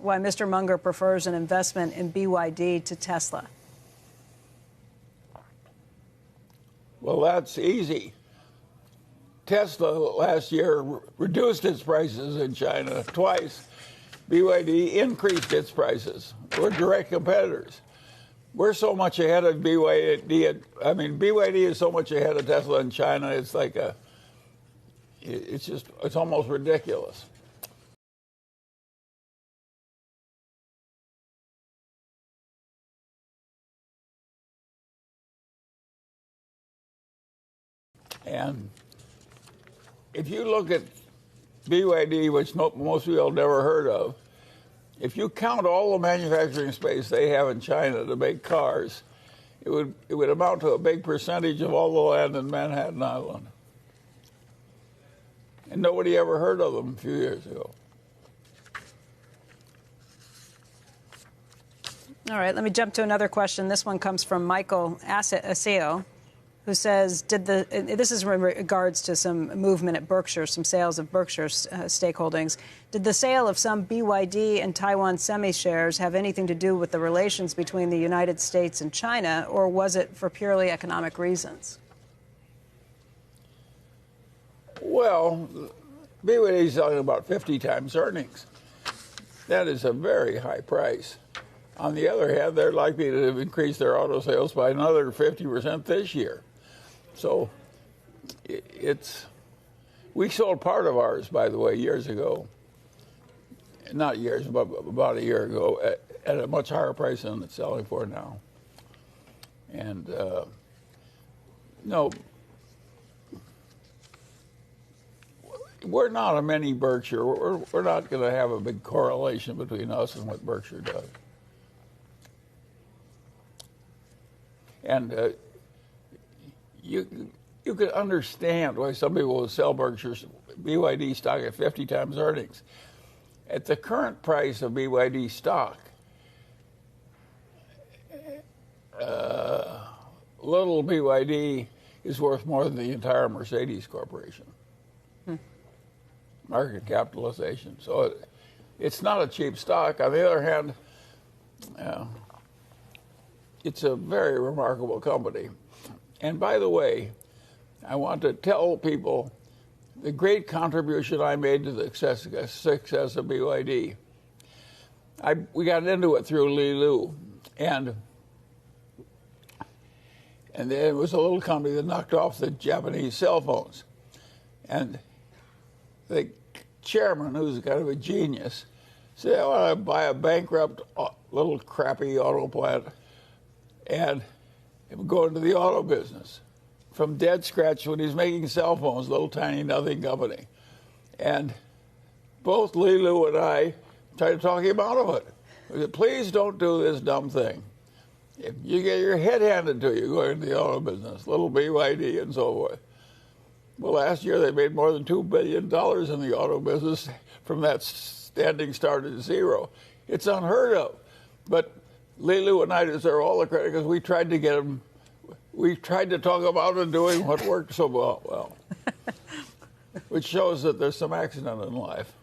Why Mr. Munger prefers an investment in BYD to Tesla. Well, that's easy. Tesla last year reduced its prices in China twice. BYD increased its prices. We're direct competitors. We're so much ahead of BYD. I mean, BYD is so much ahead of Tesla in China. It's like it's almost ridiculous. And if you look at BYD, which most people have never heard of, if you count all the manufacturing space they have in China to make cars, it would amount to a big percentage of all the land in Manhattan Island. And nobody ever heard of them a few years ago. All right, let me jump to another question. This one comes from Michael Aseo, who says, this is in regards to some movement at Berkshire, some sales of Berkshire's stake holdings. Did the sale of some BYD and Taiwan Semi shares have anything to do with the relations between the United States and China, or was it for purely economic reasons? Well, BYD is selling about 50 times earnings. That is a very high price. On the other hand, they're likely to increase their auto sales by another 50% this year. So we sold part of ours, by the way, years ago. Not years, but about a year ago at a much higher price than it's selling for now. And no, we're not a mini Berkshire. We're not going to have a big correlation between us and what Berkshire does. And you could understand why some people would sell Berkshire's BYD stock at 50 times earnings. At the current price of BYD stock, little BYD is worth more than the entire Mercedes Corporation. Market capitalization. So it's not a cheap stock. On the other hand, it's a very remarkable company. And by the way, I want to tell people the great contribution I made to the success of BYD. We got into it through Li Lu, and there was a little company that knocked off the Japanese cell phones. And the chairman, who's kind of a genius, said, I want to buy a bankrupt little crappy auto plant and go into the auto business from dead scratch when he's making cell phones, little tiny nothing company. And both Li Lu and I tried to talk him out of it. We said, please don't do this dumb thing. If you get your head handed to you going into the auto business, little BYD and so forth. Well, last year they made more than $2 billion in the auto business from that standing start at zero. It's unheard of. But Li Lu and I deserve all the credit because we tried to get him, we tried to talk about him doing what worked so well, which shows that there's some accident in life.